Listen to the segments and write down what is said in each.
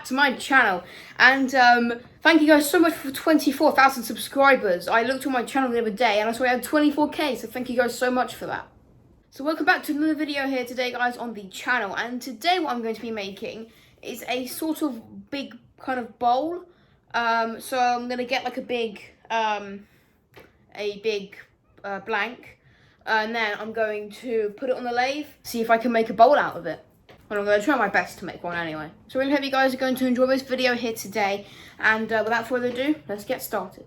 back to my channel, and thank you guys so much for 24,000 subscribers. I looked on my channel the other day and I saw I had 24k, so thank you guys so much for that. So welcome back to another video here today, guys, on the channel, and today what I'm going to be making is a sort of big kind of bowl. So I'm going to get like a big blank, and then I'm going to put it on the lathe, see if I can make a bowl out of it. Well, I'm going to try my best to make one anyway. So I really hope you guys are going to enjoy this video here today, and without further ado, let's get started.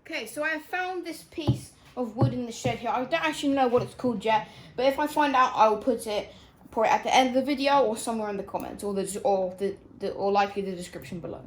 Okay, so I have found this piece of wood in the shed here. I don't actually know what it's called yet, but if I find out, I will put it probably at the end of the video or somewhere in the comments, or likely the description below.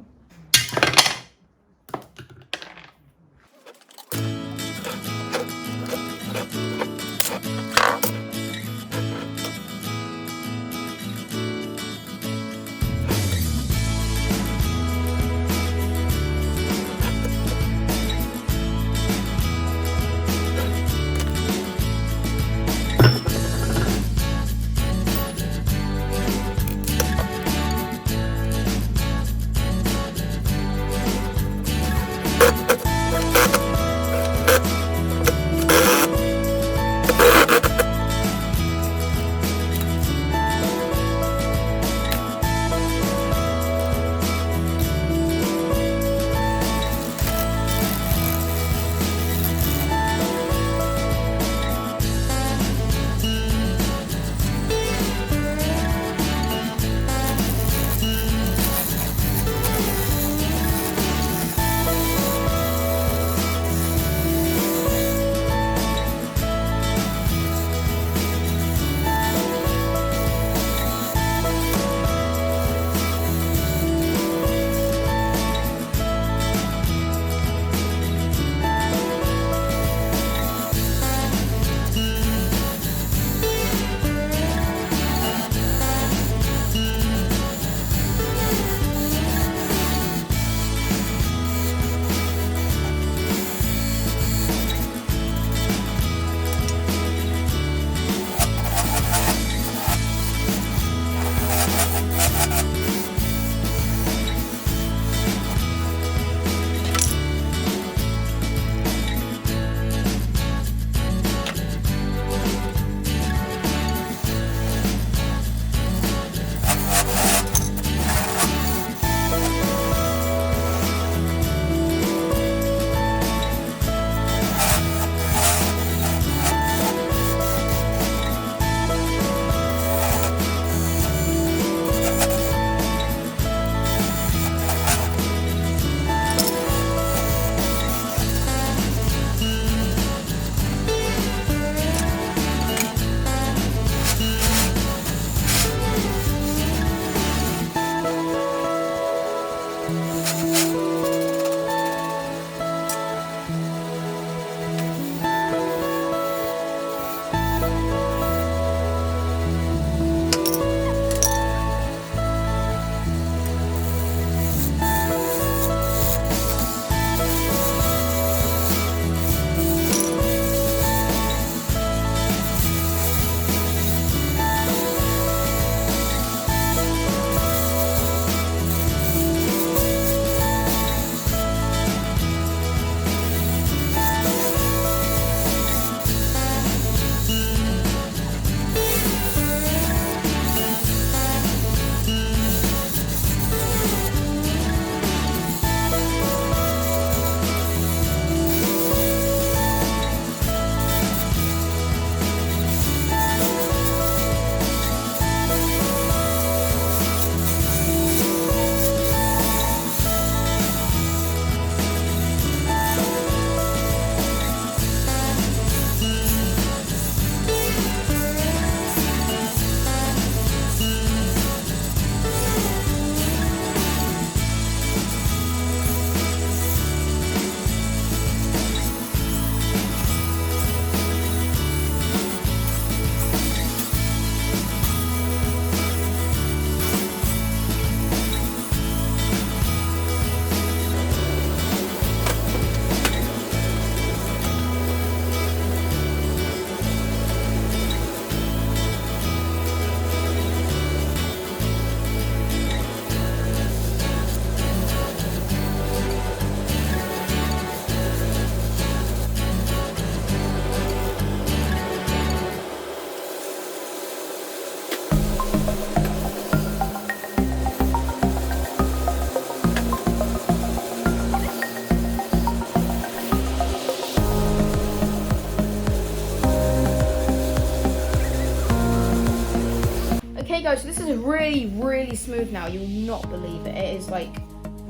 really, really smooth now. You will not believe it. It is like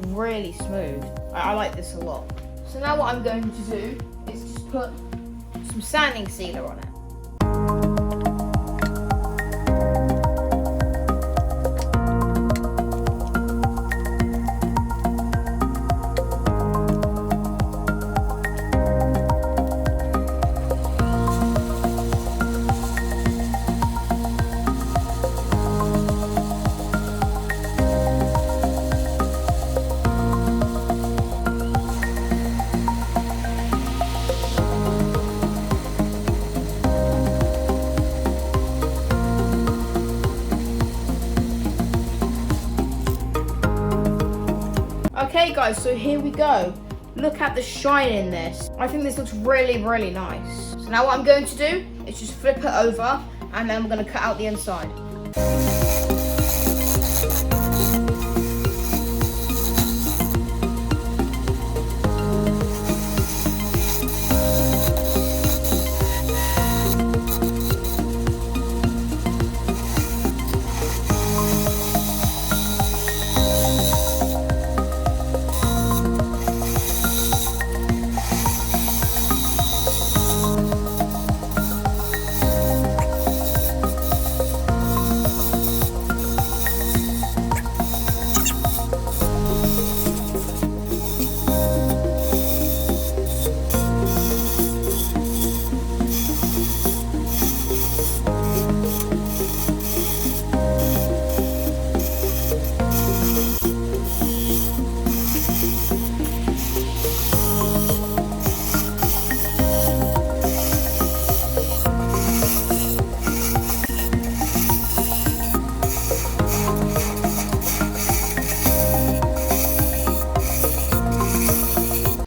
really smooth. I like this a lot. So now what I'm going to do is just put some sanding sealer on it. Okay guys, so here we go. Look at the shine in this. I think this looks really, really nice. So now what I'm going to do is just flip it over and then we're going to cut out the inside.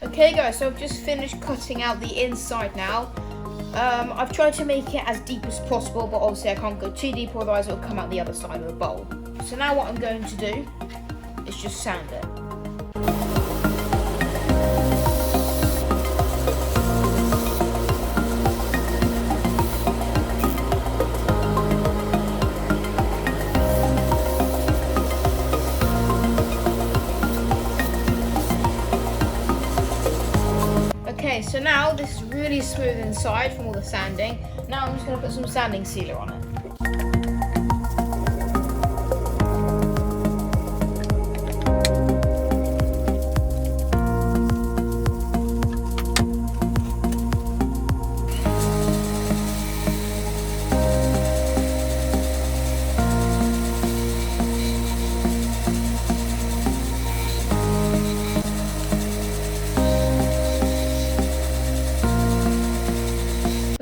Okay guys, so I've just finished cutting out the inside now. I've tried to make it as deep as possible, but obviously I can't go too deep, otherwise it'll come out the other side of the bowl. So now what I'm going to do is just sand it. Okay, so now this is really smooth inside from all the sanding. Now I'm just going to put some sanding sealer on it.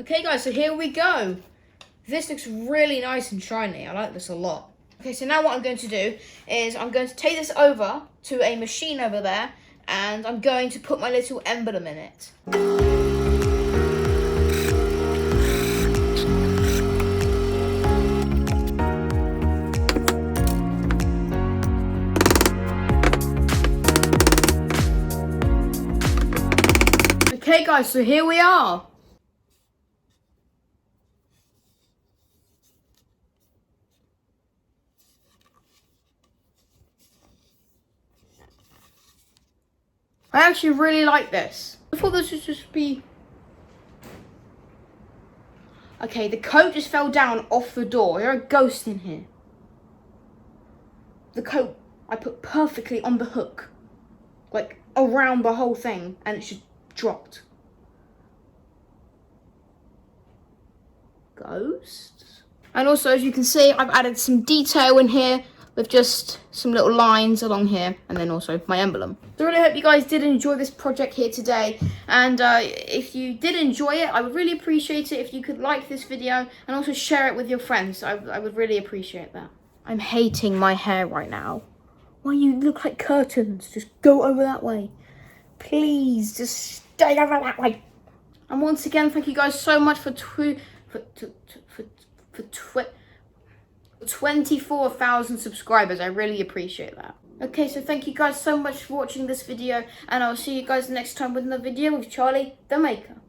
Okay guys, so here we go. This looks really nice and shiny. I like this a lot. Okay, so now what I'm going to do is I'm going to take this over to a machine over there and I'm going to put my little emblem in it. Okay guys, so here we are. I actually really like this. I thought this would just be... Okay, the coat just fell down off the door. There's a ghost in here. The coat I put perfectly on the hook. Like, around the whole thing. And it just dropped. Ghosts? And also, as you can see, I've added some detail in here. With just some little lines along here and then also my emblem. So I really hope you guys did enjoy this project here today, and if you did enjoy it, I would really appreciate it if you could like this video and also share it with your friends. I would really appreciate that. I'm hating my hair right now. Why you look like curtains? Just go over that way. Please, just stay over that way. And once again, thank you guys so much for 24,000 subscribers. I really appreciate that. Okay, so thank you guys so much for watching this video, and I'll see you guys next time with another video with Charlie the Maker.